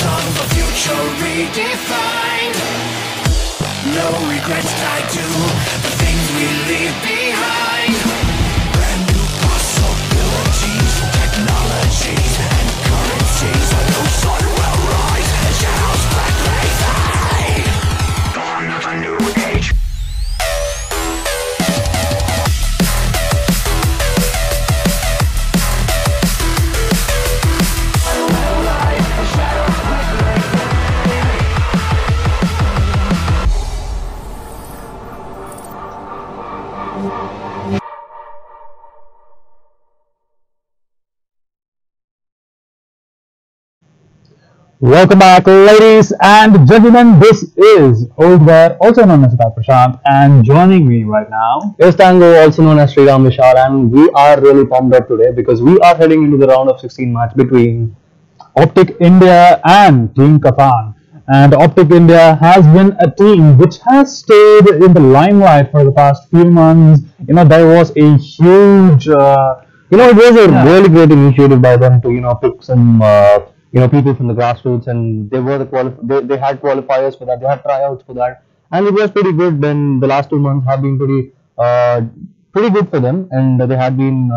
song, the future redefined. No regrets tied to the things we leave behind. Brand new possibilities, technologies and currencies. A new sun will rise and shadows quickly fade. Dawn of a new age. Welcome back, ladies and gentlemen. This is Oldware, also known as Prashant, and joining me right now is Tango, also known as Sriram Vishal, and we are really pumped up today because we are heading into the round of 16 match between OpTic India and Team Kafan. And OpTic India has been a team which has stayed in the limelight for the past few months. There was a huge, it was a really great initiative by them to, pick some, people from the grassroots, and they were they had qualifiers for that, they had tryouts for that, and it was pretty good. Then the last 2 months have been pretty good for them, and they had been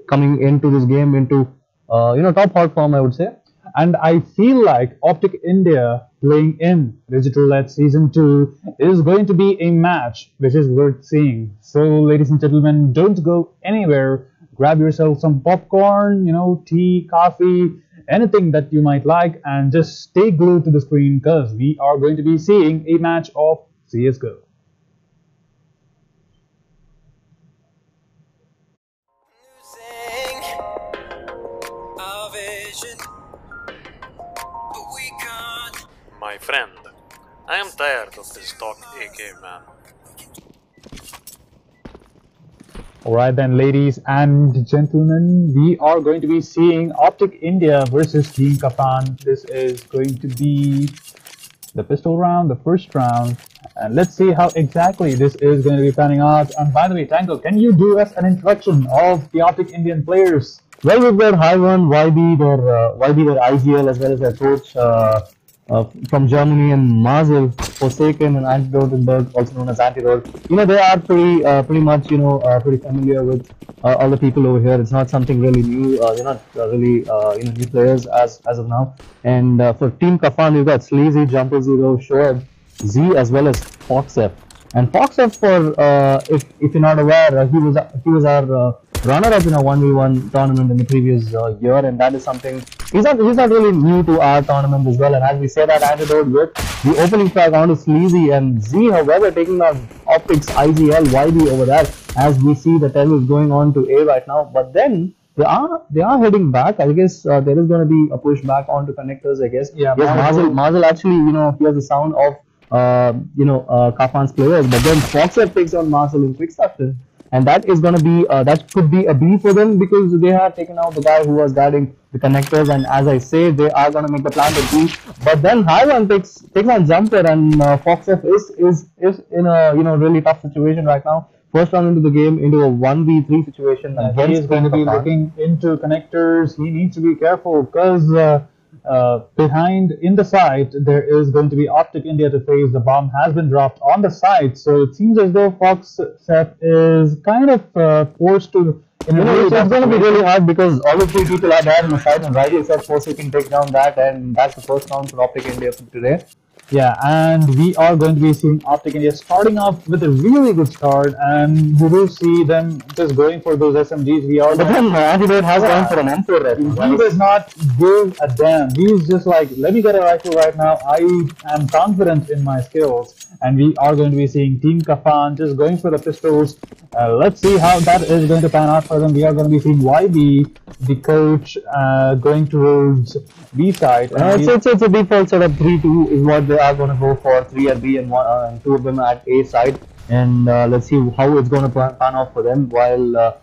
coming into this game into, top hot form, I would say. And I feel like OpTic India playing in Rigid Roulette Season 2 is going to be a match which is worth seeing. So, ladies and gentlemen, don't go anywhere. Grab yourself some popcorn, tea, coffee, anything that you might like, and just stay glued to the screen because we are going to be seeing a match of CSGO. My friend, I am tired of this stock AK, man. Alright then, ladies and gentlemen, we are going to be seeing OpTic India versus Team Kafan. This is going to be the pistol round, the first round, and let's see how exactly this is going to be panning out. And by the way, Tango, can you do us an introduction of the OpTic Indian players? Well, we've got Hyvan, their IGL, as well as their coach from Germany, and Mazel, Forsaken, and Antidote, also known as Antidote. They are pretty much, pretty familiar with all the people over here. It's not something really new. They're not really, new players as of now. And for Team Kafan, we've got Sleazy, Jumper Zero, Shoaib, Z, as well as Foxf. And Foxf, if you're not aware, he was our runner-up in a 1v1 tournament in the previous year, and that is something he's not really new to our tournament as well. And as we say that, Antidote with the opening flag onto Sleazy, and Z, however, taking on OpTic's IGL YB over there, as we see the tail is going on to A right now. But then they are heading back. I guess there is going to be a push back onto connectors, I guess. Yeah, yes, Mazel actually, hears the sound of Kafan's players, but then Foxer takes on Marcel in quick succession, and that is going to be that could be a B for them because they have taken out the guy who was guarding the connectors, and as I say, they are going to make the plan to B. But then Hyvan takes on Jumper, and Foxf is in a really tough situation right now. First round into the game, into a 1v3 situation. He is going to be looking into connectors. He needs to be careful because behind in the site there is going to be OpTic India to face. The bomb has been dropped on the site, so it seems as though Foxf is kind of forced to. It's going to be really hard because all the 3 people are there on the side, and rightly said, Forsaken take down that, and that's the first round for OpTic India for today. Yeah, and we are going to be seeing OpTic India starting off with a really good start, and we will see them just going for those SMGs. But then Antidote has gone for an M4 right now. He does not give a damn. He's just like, let me get a rifle right now. I am confident in my skills. And we are going to be seeing Team Kafan just going for the pistols. Let's see how that is going to pan out for them. We are going to be seeing YB, the coach, going towards B side. It's a default setup. 3-2 is what they are going to go for. 3 at B and 2 of them at A side. And let's see how it's going to pan out for them. While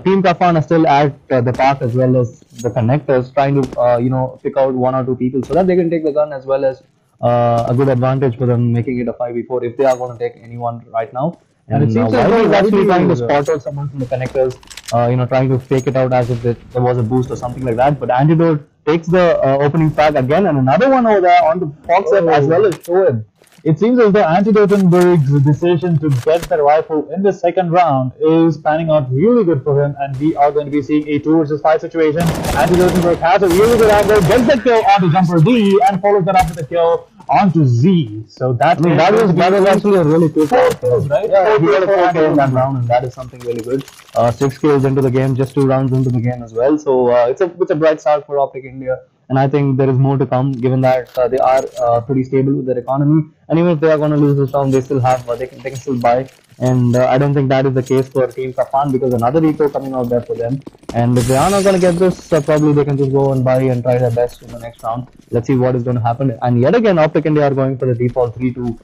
Team Kafan are still at the park as well as the connectors, trying to pick out 1 or 2 people so that they can take the gun, as well as a good advantage for them, making it a 5v4 if they are going to take anyone right now. And it seems like he's actually trying to spot out someone from the connectors, trying to fake it out as if there was a boost or something like that. But Antidote takes the opening frag again, and another one over there on the Fox as well as Shoaib. It seems as though Anti-Dotenberg's decision to get the rifle in the second round is panning out really good for him, and we are going to be seeing a 2 versus 5 situation. Anti-Dotenberg has a really good angle, gets the kill onto Jumper D, and follows that up with a kill onto Z. So that was actually a really good kills, right? Yeah, he got a 4 kills in that round, and that is something really good. 6 kills into the game, just 2 rounds into the game as well. So it's a bright start for OpTic India. And I think there is more to come, given that they are pretty stable with their economy. And even if they are going to lose this round, they still have they can still buy. And I don't think that is the case for Team Kafan, because another eco coming out there for them. And if they are not going to get this, probably they can just go and buy and try their best in the next round. Let's see what is going to happen. And yet again, OpTic India are going for the default 3-2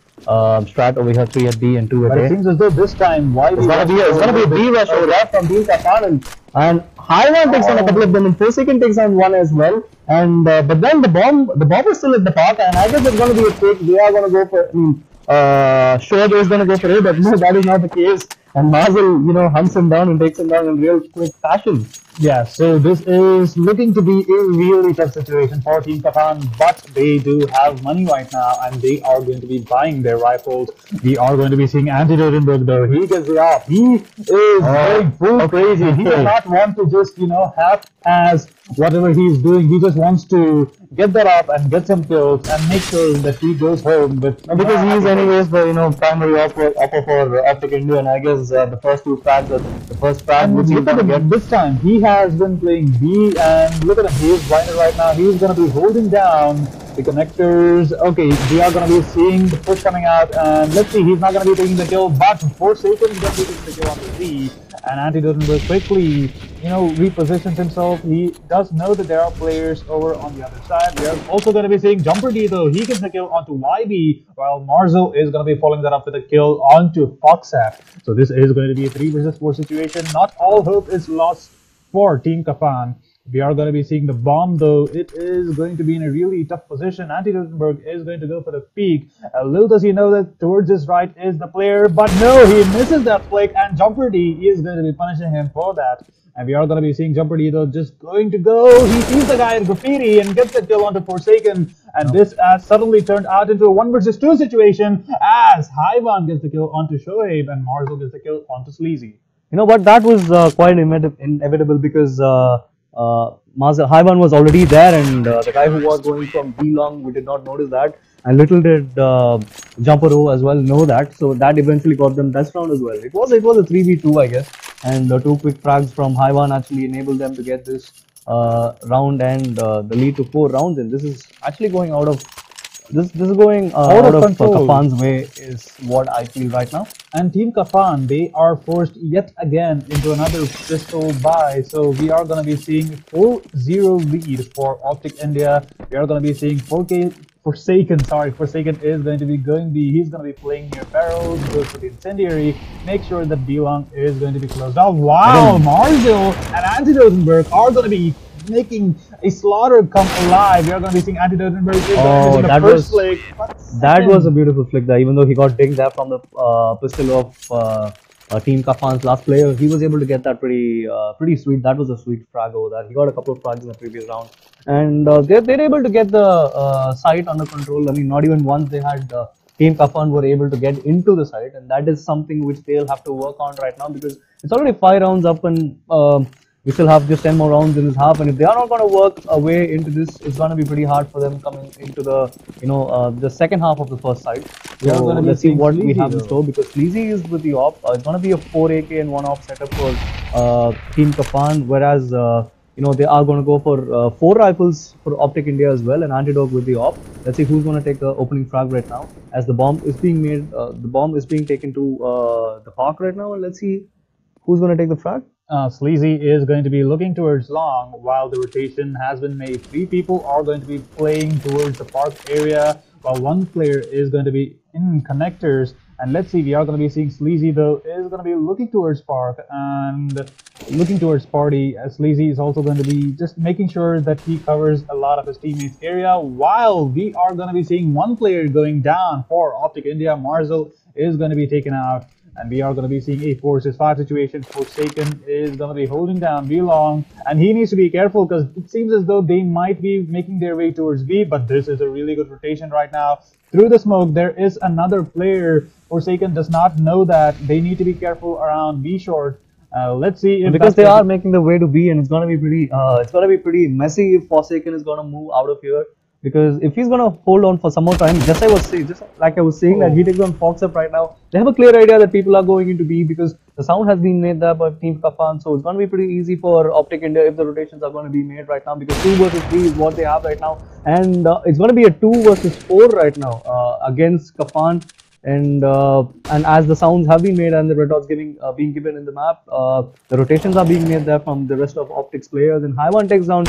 strat over here, 3 at B and 2 at A. But it seems as though this time, it's going to be a B rush over there from Team Kafan, and Highland takes on a couple of them, and Forsaken takes on one as well. And but then the bomb is still at the park, and I guess it's going to be a fake. They are going to go for. Sure, is going to go for it, but no, that is not the case. And Mazel, hunts him down and takes him down in real quick fashion. Yeah, so this is looking to be a really tough situation for Team Kafan, but they do have money right now, and they are going to be buying their rifles. We are going to be seeing Anti-Dotenberg though. He gets it off. He is going full crazy. He does not want to just, half-ass whatever he's doing. He just wants to get that up and get some kills and make sure that he goes home with... Because he's anyways the, primary upper for OpTic India, and I guess the first 2 frags, the first frag which he's going to get. This time, he has been playing B, and look at him, he is blinded right now. He's going to be holding down the connectors. Okay, we are going to be seeing the push coming out, and let's see, he's not going to be taking the kill, but Forsaken is going to be taking the kill on the Z, and Anti-Dotenberg quickly, repositions himself. He does know that there are players over on the other side. We are also going to be seeing Jumper D though. He gets the kill onto YB, while Marzo is going to be following that up with a kill onto Foxap. So this is going to be a 3 versus 4 situation. Not all hope is lost for Team Kafan. We are going to be seeing the bomb though. It is going to be in a really tough position. Anti-Dotenberg is going to go for the peak. Little does he know that towards his right is the player, but no, he misses that flick, and Jumper D is going to be punishing him for that. And we are going to be seeing Jumper D though just going to go. He sees the guy in graffiti and gets the kill onto Forsaken. And this has suddenly turned out into a 1 versus 2 situation as Haivan gets the kill onto Shoaib and Marzo gets the kill onto Sleazy. But that was quite inevitable, because Haivan was already there, and the guy who was going from B long, we did not notice that. And little did Jumper O as well know that, so that eventually got them this round as well. It was a 3v2, I guess, and 2 quick frags from Haivan actually enabled them to get this round and the lead to 4 rounds. And this is actually going out of out of Kafan's way, is what I feel right now. And Team Kafan, they are forced yet again into another pistol buy. So we are going to be seeing 4-0 lead for OpTic India. We are going to be seeing Forsaken is going to be going B. He's going to be playing near barrels, goes for the incendiary, make sure that B-Long is going to be closed off. Wow, Marzo and Anti-Dotenberg are going to be making a slaughter come alive. We are going to be seeing Anti-Dotenberg that was a beautiful flick there. Even though he got dinged there from the pistol of Team Kafan's last player, he was able to get that pretty sweet. That was a sweet frag over there. He got a couple of frags in the previous round, and they're able to get the site under control. I mean, not even once they had Team Kafan were able to get into the site, and that is something which they'll have to work on right now, because it's already 5 rounds up, and we still have just 10 more rounds in this half. And if they are not going to work a way into this, it's going to be pretty hard for them coming into the the second half of the first side. So let's see what we have in store, because Sleazy is with the op. It's going to be a 4 AK and 1 op setup for Team Kafan, whereas they are going to go for 4 rifles for OpTic India as well, and Antidote with the op. Let's see who's going to take the opening frag right now, as the bomb is being made. The bomb is being taken to the park right now, and let's see who's going to take the frag. Sleazy is going to be looking towards long while the rotation has been made. 3 people are going to be playing towards the park area, while 1 player is going to be in connectors. And let's see, we are going to be seeing Sleazy though is going to be looking towards park and looking towards party. Sleazy is also going to be just making sure that he covers a lot of his teammates' area, while we are going to be seeing 1 player going down for OpTic India. Marzo is going to be taken out. and we are going to be seeing a 4 vs 5 situation. Forsaken is going to be holding down B long, and he needs to be careful because it seems as though they might be making their way towards B, but this is a really good rotation right now. Through the smoke, there is another player. Forsaken does not know that. They need to be careful around B short. Let's see if because they are making the way to B, and it's gonna be pretty messy if Forsaken is gonna move out of here. Because if he's gonna hold on for some more time, just like I was saying, that he takes on Fox up right now. They have a clear idea that people are going into B because the sound has been made there by Team Kafan, so it's gonna be pretty easy for OpTic India if the rotations are gonna be made right now, because 2 versus 3 is what they have right now, and it's gonna be a 2 versus 4 right now against Kafan. And as the sounds have been made and the red dots being given in the map, the rotations are being made there from the rest of OpTic's players. And Haiwan takes down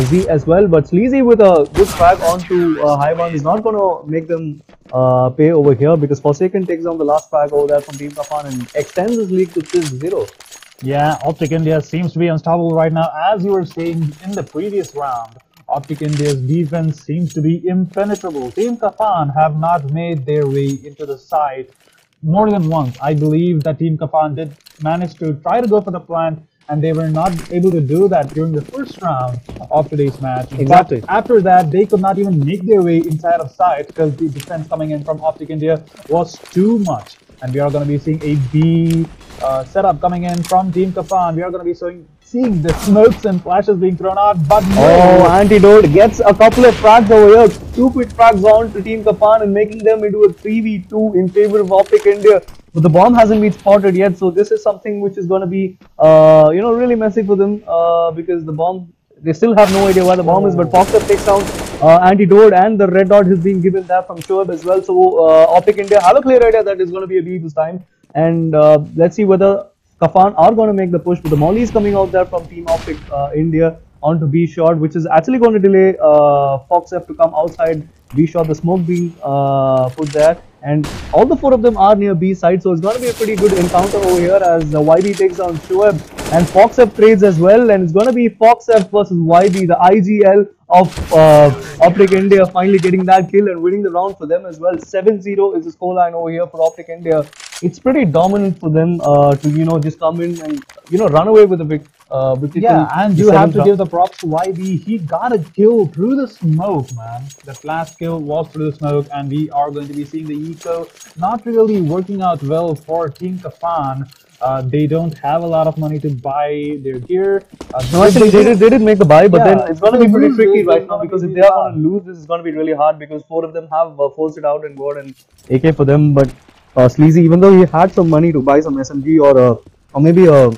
Z as well, but Sleazy with a good frag onto Haiwan is not going to make them pay over here, because Forsaken takes down the last frag over there from Team Kafan and extends his lead to 6-0. Yeah, OpTic India seems to be unstoppable right now. As you were saying in the previous round, OpTic India's defense seems to be impenetrable. Team Kafan have not made their way into the site more than once. I believe that Team Kafan did manage to try to go for the plant, and they were not able to do that during the first round of today's match. Exactly. But after that, they could not even make their way inside of site because the defense coming in from OpTic India was too much. And we are going to be seeing a B setup coming in from Team Kafan. We are going to be seeing the smokes and flashes being thrown out, but no. Oh, Antidote gets a couple of frags over here. 2 quick frags on to Team Kafan and making them into a 3v2 in favor of OpTic India. But the bomb hasn't been spotted yet, so this is something which is going to be, really messy for them, because the bomb, they still have no idea where the bomb is. But Foxer takes down Antidote, and the red dot has been given there from Shoaib as well. So OpTic India have a clear idea that it's going to be a B this time, and let's see whether Kafan are going to make the push. But the Molly is coming out there from Team OpTic India onto B shot, which is actually going to delay Foxef to come outside B shot. The smoke being put there, and all the 4 of them are near B side, so it's going to be a pretty good encounter over here as YB takes down Shoaib, and Foxef trades as well, and it's going to be Foxef versus YB, the IGL of OpTic India, finally getting that kill and winning the round for them as well. 7-0 is the scoreline over here for OpTic India. It's pretty dominant for them to just come in and run away with a victory. Yeah, and you have to give the props to YB. He got a kill through the smoke, man. That last kill was through the smoke, and we are going to be seeing the eco not really working out well for Team Kafan. They don't have a lot of money to buy their gear. No, actually, they did make the buy, but then it's going to be pretty tricky right now, because if they are going to lose, this is going to be really hard, because 4 of them have forced it out and got an AK for them. But Sleazy, even though he had some money to buy some SMG or maybe a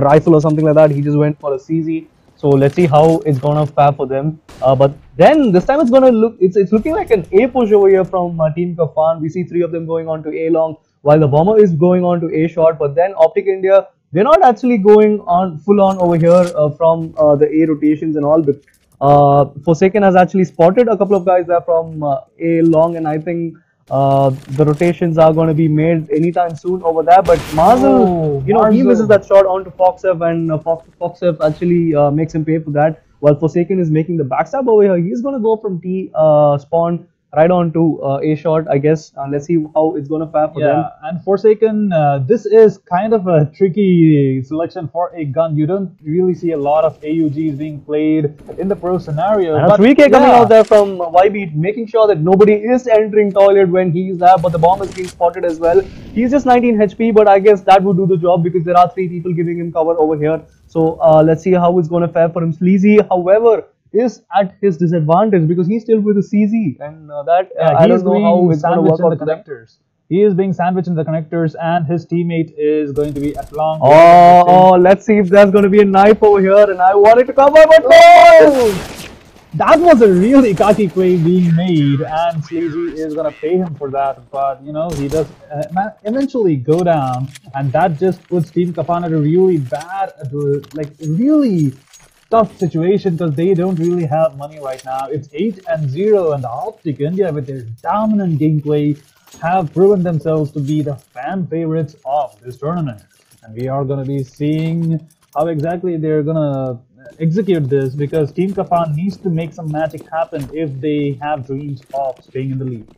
rifle or something like that, he just went for a CZ. So let's see how it's gonna fare for them. But then this time it's gonna it's looking like an A push over here from Team Kafan. We see 3 of them going on to A long, while the bomber is going on to A short. But then OpTic India, they're not actually going on full on over here from the A rotations and all. But Forsaken has actually spotted a couple of guys there from A long, and I think the rotations are going to be made anytime soon over there. But Mazel, he misses that shot onto Foxef, and Foxef actually makes him pay for that. While Forsaken is making the backstab over here, he's going to go from T spawn right on to A shot, I guess. Let's see how it's going to fare for them. Yeah, and Forsaken, this is kind of a tricky selection for a gun. You don't really see a lot of AUGs being played in the pro scenario. And 3K coming out there from YB, making sure that nobody is entering toilet when he's there, but the bomb is being spotted as well. He's just 19 HP, but I guess that would do the job, because there are 3 people giving him cover over here. So let's see how it's going to fare for him. Sleazy, however, is at his disadvantage, because he's still with the CZ, and I don't know how it's going to work out for them. He is being sandwiched in the connectors, and his teammate is going to be at long. Oh, let's see if there's going to be a knife over here, and I wanted to cover, but no! That was a really cocky play being made, and Sleazy is going to pay him for that. But, he does eventually go down, and that just puts Team Kafan at a really bad, really tough situation, because they don't really have money right now. It's 8-0, and the OpTic India, with their dominant gameplay, have proven themselves to be the fan favorites of this tournament. And we are going to be seeing how exactly they're going to execute this, because Team Kafan needs to make some magic happen if they have dreams of staying in the league.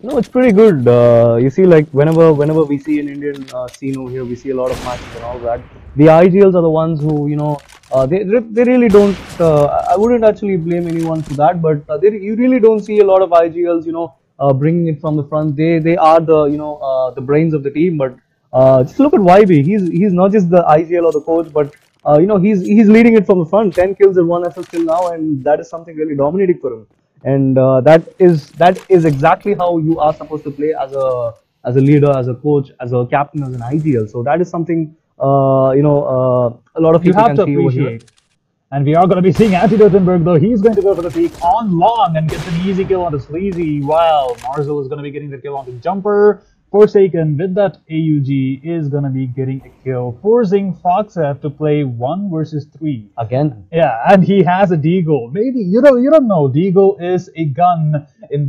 No, it's pretty good. You see, like whenever we see an Indian scene over here, we see a lot of matches and all that. The IGLs are the ones who they really don't. I wouldn't actually blame anyone for that, but you really don't see a lot of IGLs bringing it from the front. They are the the brains of the team. But just look at YB. He's not just the IGL or the coach, but he's leading it from the front. 10 kills and 1 assist till now, and that is something really dominating for him. And that is exactly how you are supposed to play as a leader, as a coach, as a captain, as an IGL. So that is something a lot of You people have can to see over here. appreciate. And we are going to be seeing Anti-Dotenberg, though. He's going to go for the peak on long and gets an easy kill onto Sleazy, while Marzel is going to be getting the kill onto Jumper. Forsaken with that AUG is going to be getting a kill, forcing Foxef to play 1 versus 3. Again. Yeah, and he has a deagle. Maybe you don't know. Deagle is a gun in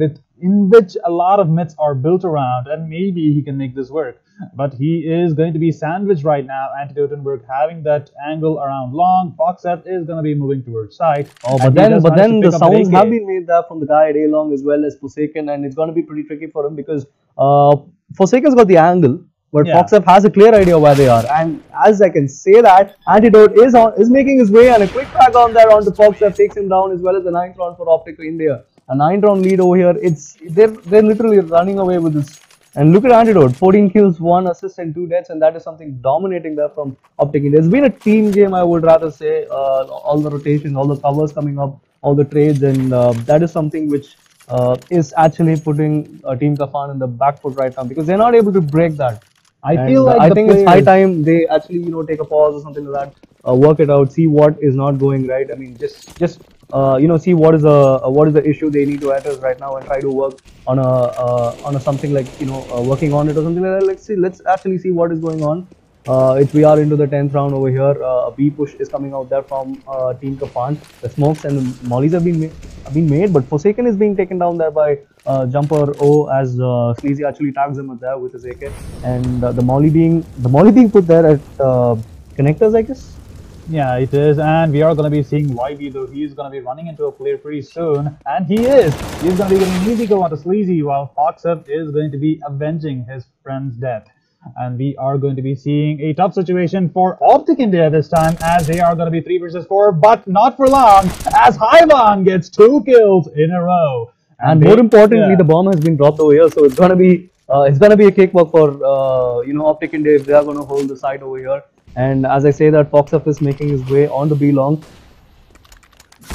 which a lot of myths are built around, and maybe he can make this work. But he is going to be sandwiched right now. Anti-Dotenberg having that angle around long. Foxef is going to be moving towards side. Oh, but then the sounds have been made there from the guy at A-Long as well as Forsaken, and it's going to be pretty tricky for him because Forsaken's got the angle, but Yeah. Foxef has a clear idea where they are. And as I can say that, Antidote is making his way, and a quick crack on there onto Foxef takes him down, as well as the 9th round for OpTic India. A 9th round lead over here. They're literally running away with this. And look at Antidote, 14 kills, 1 assist and 2 deaths, and that is something dominating there from OpTic India. It's been a team game, I would rather say. All the rotations, all the covers coming up, all the trades, and that is something which is actually putting Team Kafan in the back foot right now, because they're not able to break that. I feel like I the think it's high players- time they actually take a pause or something like that, work it out, see what is not going right. I mean, just see what is the issue they need to address right now, and try to work on a something like working on it or something like that. Let's actually see what is going on. We are into the 10th round over here. A B push is coming out there from Team Kafan. The smokes and the mollies have been made, but Forsaken is being taken down there by Jumper O, as Sleazy actually tags him there with his AK, and the molly being put there at connectors, I guess. Yeah, it is, and we are going to be seeing YB, though. He's going to be running into a player pretty soon, and he is. He's going to be getting an easy kill onto Sleazy, while Foxef is going to be avenging his friend's death. And we are going to be seeing a tough situation for OpTic India this time, as they are going to be 3 versus 4, but not for long, as Haivan gets 2 kills in a row. And more importantly, the bomb has been dropped over here, so it's gonna be a cakewalk for OpTic India if they are gonna hold the side over here. And as I say that, Foxef is making his way on the B long.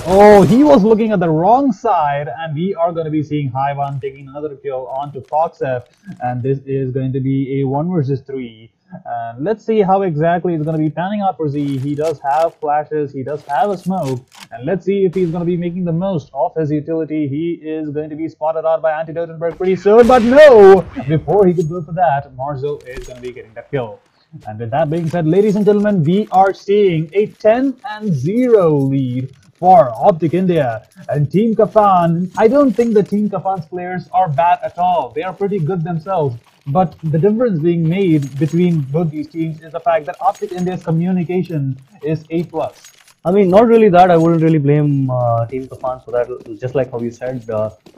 Oh, he was looking at the wrong side, and we are going to be seeing Haivan taking another kill onto Foxef, and this is going to be a 1 versus 3. And let's see how exactly it's going to be panning out for Z. He does have flashes, he does have a smoke, and let's see if he's going to be making the most of his utility. He is going to be spotted out by Anti-Dotenberg pretty soon, but no! Before he could go for that, Marzo is going to be getting that kill. And with that being said, ladies and gentlemen, we are seeing a 10-0 lead for OpTic India and Team Kafan. I don't think the Team Kafan's players are bad at all. They are pretty good themselves. But the difference being made between both these teams is the fact that OpTic India's communication is A+. I mean, not really that. I wouldn't really blame Team Kafan for that. Just like how you said,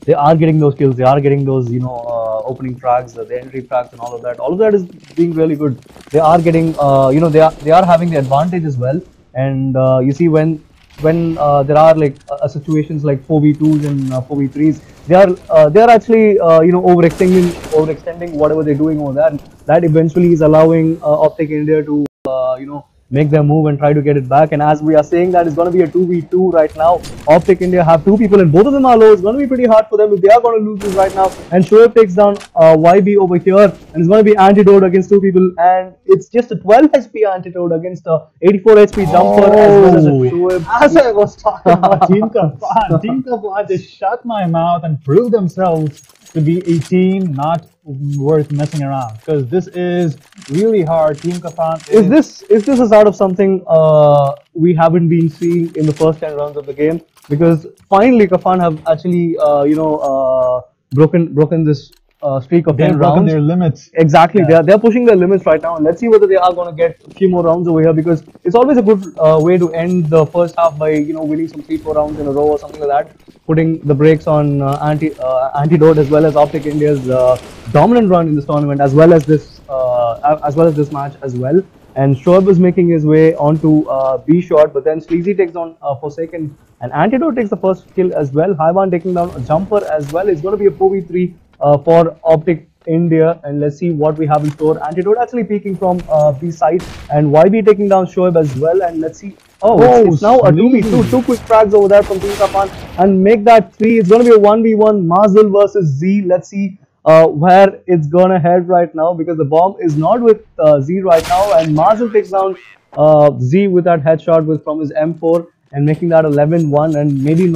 they are getting those kills. They are getting those, opening frags, the entry frags, and all of that. All of that is being really good. They are getting, they are having the advantage as well. And you see, when there are like situations like 4v2s and 4v3s, they are actually overextending whatever they're doing over there. And that eventually is allowing OpTic India to make their move and try to get it back. And as we are saying that, it's going to be a 2v2 right now. OpTic India have 2 people and both of them are low. It's going to be pretty hard for them if they are going to lose this right now. And Shoaib takes down YB over here, and it's going to be Antidote against 2 people, and it's just a 12 HP Antidote against a 84 HP Jumper as well as a Shoaib. As I was talking about Team Kafan, Team Kafan just shut my mouth and proved themselves to be a team not worth messing around, because this is really hard. Team Kafan Is this a sort of something we haven't been seeing in the first 10 rounds of the game? Because finally Kafan have actually broken this streak of They've 10 broken rounds. their limits. Exactly, Yeah. they're pushing their limits right now, and let's see whether they are going to get a few more rounds over here, because it's always a good way to end the first half by winning some 3-4 rounds in a row or something like that, putting the brakes on Antidote as well as OpTic India's dominant run in this tournament, as well as this match as well. And Shoaib is making his way onto B shot, but then Sleazy takes on Forsaken, and Antidote takes the first kill as well. Haiwan taking down a Jumper as well. It's going to be a 4v3 for OpTic India, and let's see what we have in store. Antidote actually peeking from B side, and YB taking down Shoaib as well, and let's see. It's now a 2v2, 2 quick frags over there from Team Kafan, and make that 3. It's going to be a 1v1 Mazel versus Z. Let's see where it's gonna head right now, because the bomb is not with Z right now, and Mazel takes down Z with that headshot from his M4 and making that 11-1, and maybe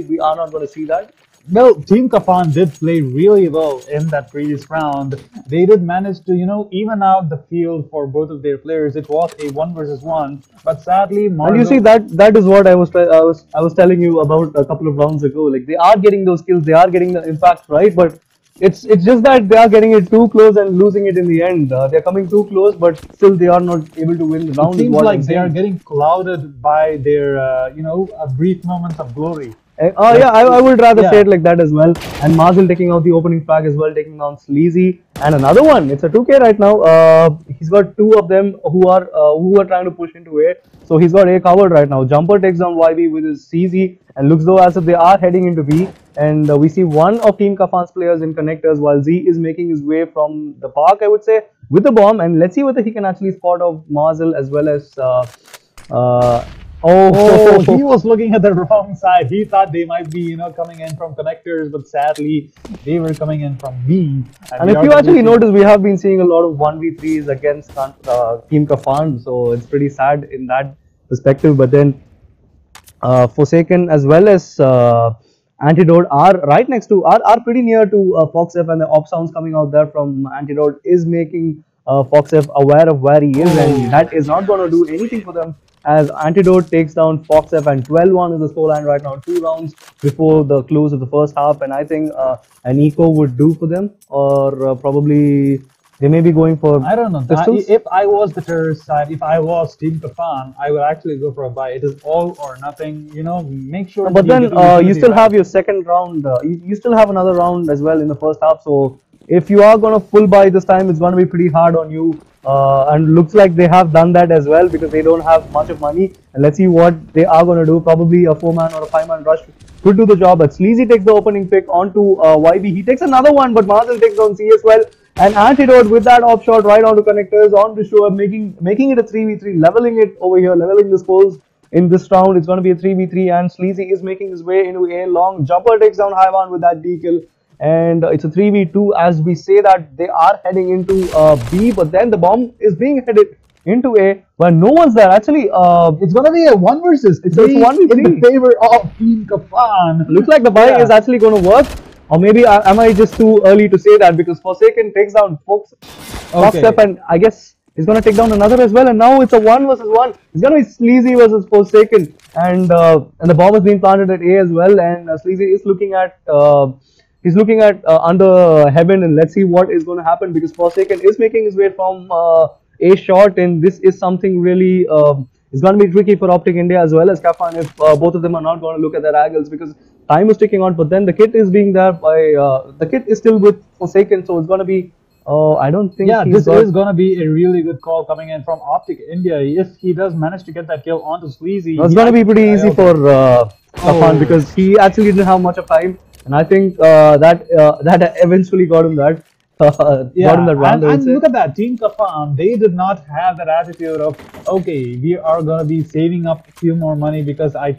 we are not going to see that. Well, Team Kafan did play really well in that previous round. They did manage to, even out the field for both of their players. It was a 1 versus 1, but sadly, and you see that is what I was telling you about a couple of rounds ago. Like, they are getting those kills, they are getting the impact, right? But it's just that they are getting it too close and losing it in the end. They're coming too close, but still they are not able to win the round. It seems like they are getting clouded by their, brief moments of glory. I would rather say it like that as well. And Mazel taking out the opening flag as well, taking down Sleazy, and another one. It's a 2K right now. He's got 2 of them who are trying to push into A. So he's got A covered right now. Jumper takes down YB with his CZ, and looks though as if they are heading into B. And we see one of Team Kafan's players in connectors, while Z is making his way from the park, I would say, with the bomb. And let's see whether he can actually spot off Mazel as well as. He was looking at the wrong side. He thought they might be, coming in from connectors, but sadly, they were coming in from B. And if you actually notice, we have been seeing a lot of 1v3s against Team Kafan, so it's pretty sad in that perspective. But then Forsaken as well as Antidote are right next to, are pretty near to Fox F, and the op sounds coming out there from Antidote is making Fox F aware of where he is, and that is not going to do anything for them, as Antidote takes down Fox F, and 12-1 is the scoreline right now, 2 rounds before the close of the first half. And I think an eco would do for them, or probably they may be going for, I don't know. If I was the terrorist side, if I was Team Kafan, I would actually go for a buy. It is all or nothing, make sure. But then you still have your second round, you still have another round as well in the first half, so if you are going to full buy this time, it's going to be pretty hard on you. And looks like they have done that as well, because they don't have much of money. And let's see what they are going to do. Probably a 4-man or a 5-man rush could do the job. But Sleazy takes the opening pick onto YB. He takes another one, but Mazel takes on C as well. And Antidote with that op shot right onto connectors, onto Shoaib, making it a 3v3, leveling it over here, leveling the scores in this round. It's going to be a 3v3, and Sleazy is making his way into A long. Jumper takes down Haiwan with that D kill. And it's a 3v2, as we say that they are heading into B, but then the bomb is being headed into A, but no one's there. Actually, it's going to be a 1 versus 3 in the favor of Team Kafan. Looks like the buy is actually going to work, or maybe am I just too early to say that, because Forsaken takes down Fox F, and I guess he's going to take down another as well, and now it's a 1 versus 1. It's going to be Sleazy versus Forsaken, and the bomb is being planted at A as well, and Sleazy is looking at under heaven, and let's see what is going to happen, because Forsaken is making his way from A shot, and this is something really it's going to be tricky for OpTic India as well as Kafan if both of them are not going to look at their angles, because time is ticking on. But then the kit is being there by the kit is still with Forsaken, so it's going to be I don't think. Yeah, this is going to be a really good call coming in from OpTic India. If he does manage to get that kill onto Sleazy, it's going to be pretty easy for Kafan, because he actually didn't have much of time. And I think that eventually got him that. Got him that round. And look at that, Team Kafan, they did not have that attitude of, okay, we are going to be saving up a few more money because I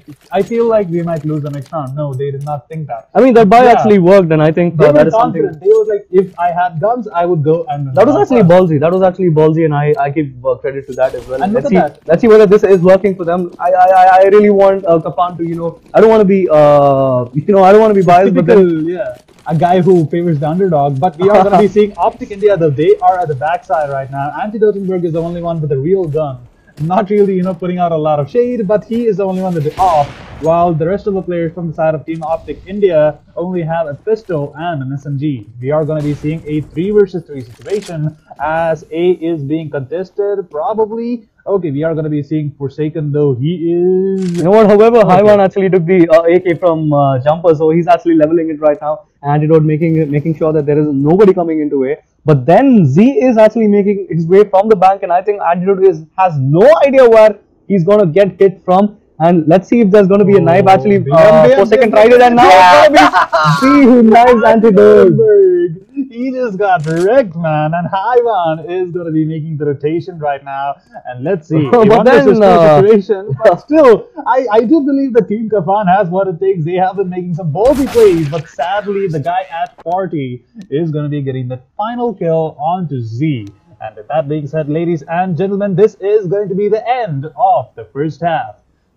feel like we might lose the next round. No, they did not think that. I mean, that buy actually worked, and I think that is something. They were like, if I had guns, I would go. And that was actually ballsy. That was actually ballsy, and I give credit to that as well. And let's see whether this is working for them. I really want Kafan to, I don't want to be, I don't want to be biased, typical, but then, a guy who favors the underdog, but we are going to be seeing OpTic India, though they are at the backside right now. Antidotenberg is the only one with a real gun. not really, putting out a lot of shade, but he is the only one that is off, while the rest of the players from the side of Team OpTic India only have a pistol and an SMG. We are going to be seeing a 3 versus 3 situation as A is being contested, probably. Okay, we are going to be seeing Forsaken, though he is... You know what, however, Haiwan actually took the AK from Jumper, so he's actually leveling it right now. Antidote making sure that there is nobody coming into A. But then Z is actually making his way from the bank, and I think Antidote has no idea where he's going to get hit from. And let's see if there's going to be a knife. Actually, Forsaken tried it, and now it's going to be Z who knives Antidote. He just got wrecked, man, and Haiwan is going to be making the rotation right now, and let's see. But then, situation, but still, I do believe the Team Kafan has what it takes. They have been making some ballsy plays, but sadly, the guy at 40 is going to be getting the final kill onto Z. And with that being said, ladies and gentlemen, this is going to be the end of the first half.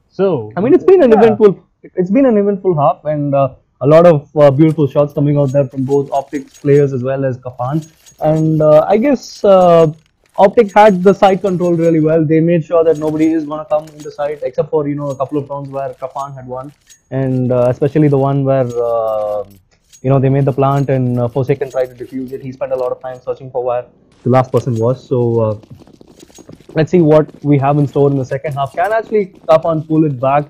So, I mean, it's been an eventful half, and a lot of beautiful shots coming out there from both OpTic players as well as Kafan. And I guess OpTic had the side control really well. They made sure that nobody is going to come into side, except for, a couple of rounds where Kafan had won. And especially the one where, they made the plant and Forsaken tried to defuse it. He spent a lot of time searching for where the last person was. So let's see what we have in store in the second half. Can actually Kafan pull it back?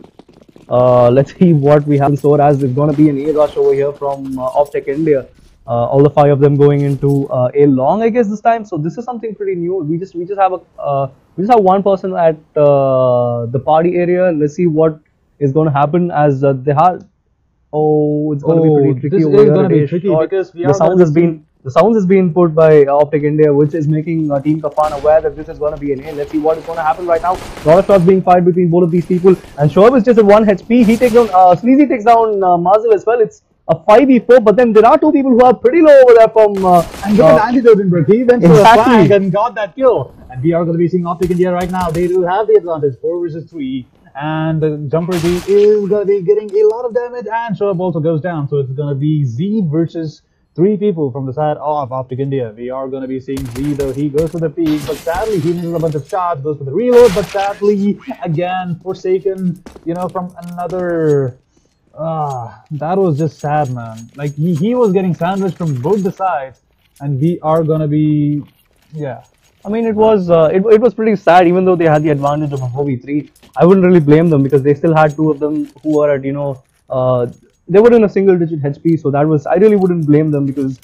Let's see what we have in store, as there's going to be an A rush over here from OpTic India. All the 5 of them going into A long, I guess, this time. So this is something pretty new. We just have one person at the party area. Let's see what is going to happen, as they have. Oh, it's going to be pretty tricky. This is going to be tricky because the sounds has been put by OpTic India, which is making Team Kafan aware that this is going to be an A. Let's see what is going to happen right now. A lot of shots being fired between both of these people, and Shoaib is just at 1 HP. He takes down Sleazy takes down Mazel as well. It's a 5v4, but then there are 2 people who are pretty low over there from and look at Antidote in break. He went to the flank and got that kill. And we are going to be seeing OpTic India right now. They do have the advantage, 4 versus 3. And the Jumper Z is going to be getting a lot of damage, and Shoaib also goes down. So it's going to be Z versus 3 people from the side of OpTic India. We are going to be seeing Z, though. He goes for the peak, but sadly he misses a bunch of shots, goes for the reload, but sadly, again, Forsaken, from another... that was just sad, man. Like, he was getting sandwiched from both the sides, and we are going to be... Yeah. I mean, it was pretty sad, even though they had the advantage of a 4v3. I wouldn't really blame them, because they still had 2 of them who were at, they were in a single-digit HP, so I really wouldn't blame them, because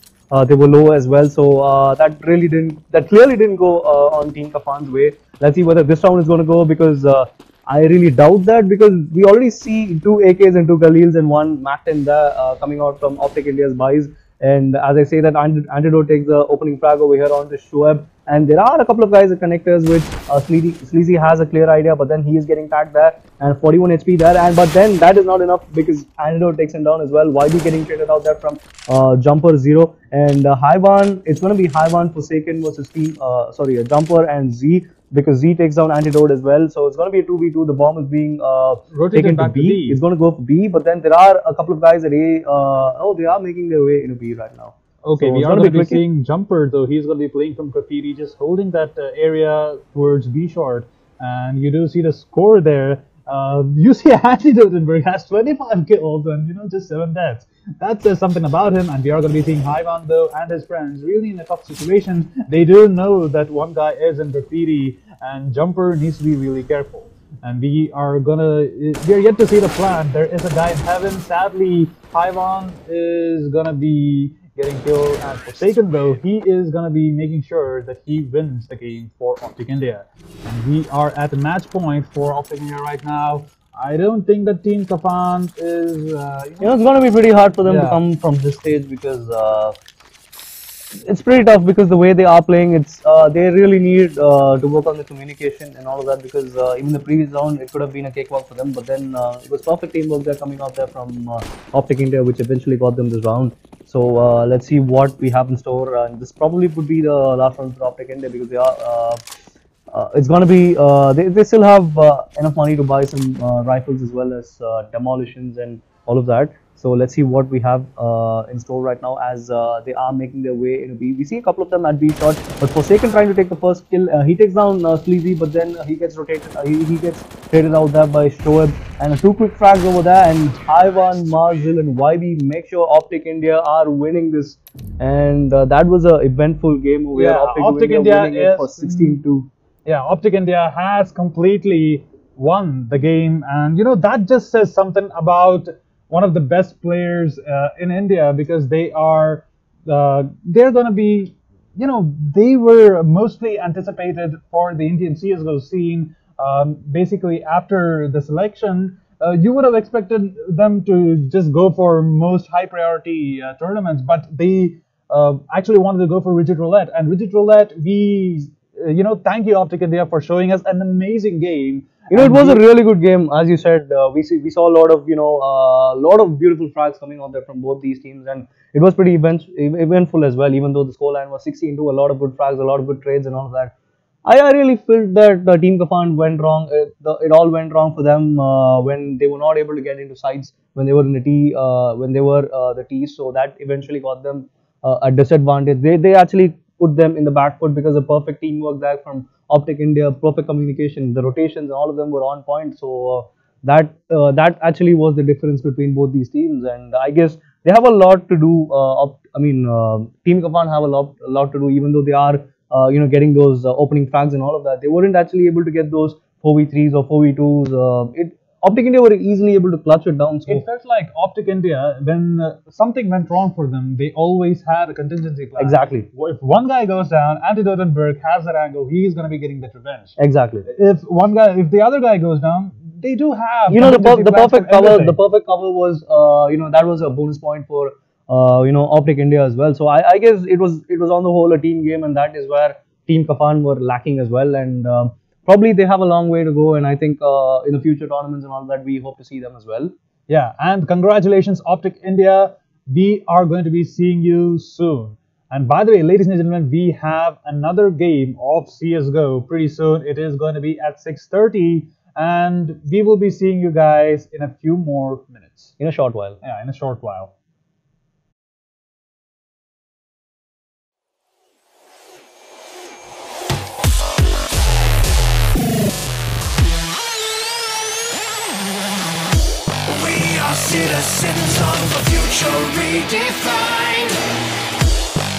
they were low as well. So that clearly didn't go on Team Kafan's way. Let's see whether this round is going to go, because I really doubt that, because we already see 2 AKs and 2 Khalils and 1 Mac-10 there coming out from OpTic India's buys. And as I say that, Antidote takes the opening frag over here on the Shoaib. And there are a couple of guys at connectors, which Sleazy has a clear idea, but then he is getting tagged there, and 41 HP there. But then that is not enough, because Antidote takes him down as well. YB getting traded out there from Jumper 0. And Haiwan, it's going to be Haiwan, Forsaken versus Jumper and Z, because Z takes down Antidote as well. So it's going to be a 2v2. The bomb is being taken to B. It's going to go for B, but then there are a couple of guys at A. They are making their way into B right now. Okay, so we are going to be seeing Jumper, though. He's going to be playing from Graffiti, just holding that area towards B short. And you do see the score there. You see Antidote has 25 kills and, just 7 deaths. That says something about him, and we are going to be seeing Haiwan, though, and his friends really in a tough situation. They do know that one guy is in Graffiti, and Jumper needs to be really careful. And we are yet to see the plan. There is a guy in heaven. Sadly, Haiwan is going to be getting killed, and Forsaken, though, he is going to be making sure that he wins the game for OpTic India. And we are at the match point for OpTic India right now. I don't think that Team Kafan is... it's going to be pretty hard for them to come from this stage, because it's pretty tough, because the way they are playing, they really need to work on the communication and all of that, because even the previous round, it could have been a cakewalk for them, but then it was perfect teamwork there coming out there from OpTic India, which eventually got them this round. So let's see what we have in store, and this probably would be the last round for OpTic India, because they are... it's going to be, they still have enough money to buy some rifles as well as demolitions and all of that. So let's see what we have in store right now as they are making their way in a B. We see a couple of them at B shot, but Forsaken trying to take the first kill. He takes down Sleazy, but then he gets rotated. He gets traded out there by Shoaib, and two quick frags over there. And Taiwan, Marzil, and YB make sure OpTic India are winning this. And that was an eventful game over here. OpTic India winning it for 16-2. Yeah, OpTic India has completely won the game, and that just says something about one of the best players in India, because they're going to be, they were mostly anticipated for the Indian CSGO scene. Basically, after the selection, you would have expected them to just go for most high priority tournaments, but they actually wanted to go for Rigid Roulette. And Rigid Roulette, thank you OpTic India for showing us an amazing game. It was a really good game, as you said. We saw a lot of beautiful frags coming out there from both these teams, and it was pretty eventful as well. Even though the scoreline was 16-2, a lot of good frags, a lot of good trades, and all of that. I really felt that Team Kafan went wrong. It all went wrong for them when they were not able to get into sides when they were in the T, the T's. So that eventually got them a disadvantage. They actually put them in the back foot because of perfect teamwork there from OpTic India, perfect communication, the rotations, all of them were on point. So that actually was the difference between both these teams, and I guess they have a lot to do. Team Kafan have a lot to do, even though they are getting those opening frags and all of that. They weren't actually able to get those 4v3s or 4v2s. OpTic India were easily able to clutch it down. So it felt like OpTic India, when something went wrong for them, they always had a contingency plan. Exactly. If one guy goes down, Antidotenberg has that angle, he's going to be getting that revenge. Exactly. If the other guy goes down, they do have the perfect cover. The perfect cover was that was a bonus point for OpTic India as well. So I guess it was on the whole a team game, and that is where Team Kafan were lacking as well. And probably they have a long way to go, and I think in the future tournaments and all that, we hope to see them as well. Yeah, and congratulations OpTic India. We are going to be seeing you soon. And by the way, ladies and gentlemen, we have another game of CSGO pretty soon. It is going to be at 6:30, and we will be seeing you guys in a few more minutes. In a short while. Yeah, in a short while. Citizens of a future redefined.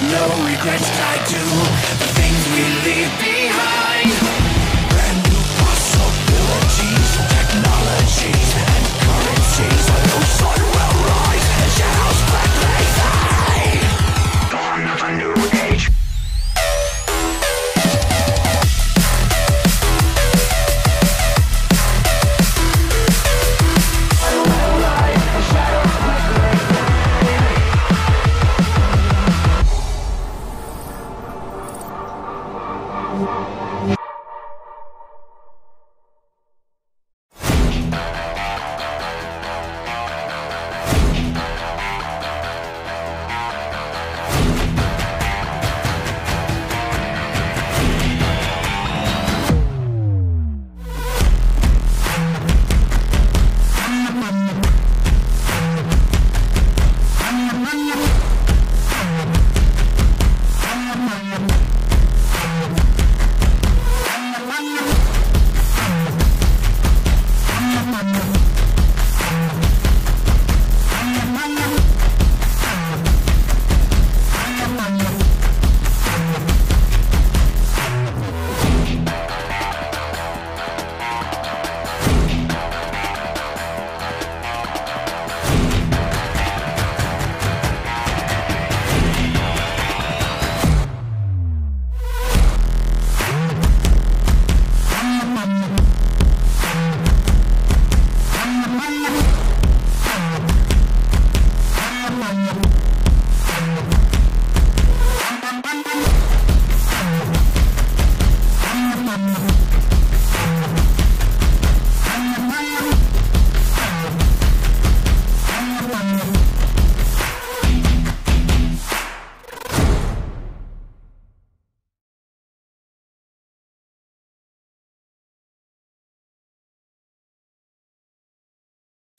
No regrets tied to the things we leave behind. Brand new possibilities, technologies, and currencies. A new sun will rise and shadows quickly fade. Dawn of a new age.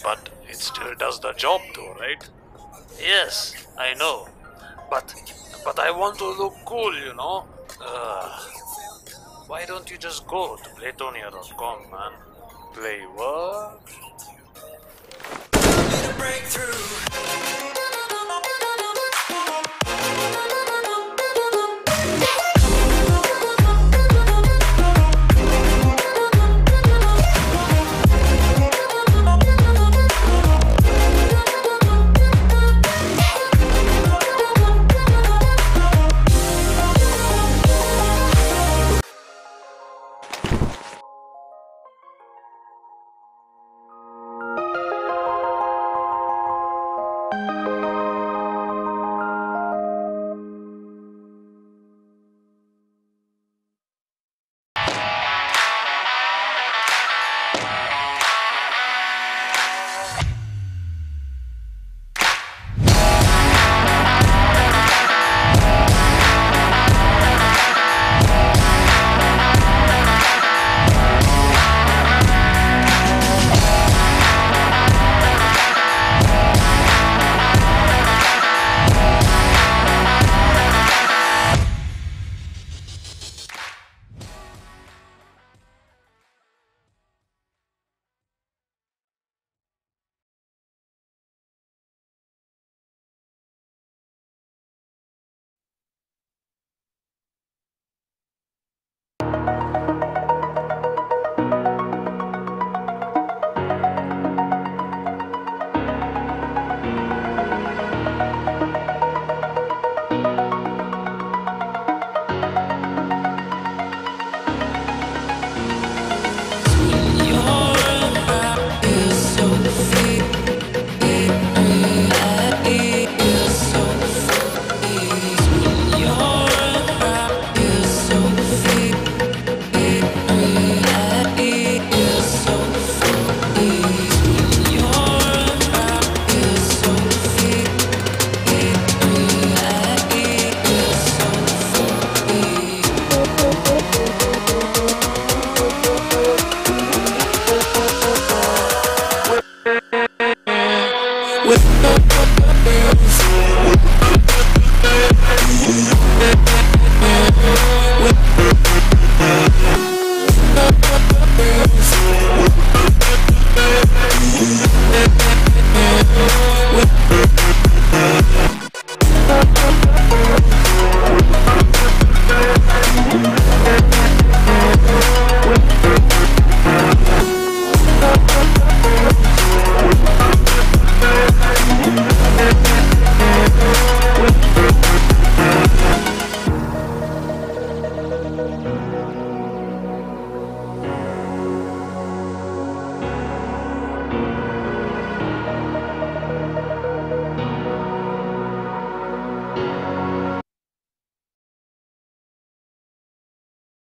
But it still does the job though, right? Yes, I know. But I want to look cool, you know? Why don't you just go to Playtonia.com, man? Play what? Breakthrough.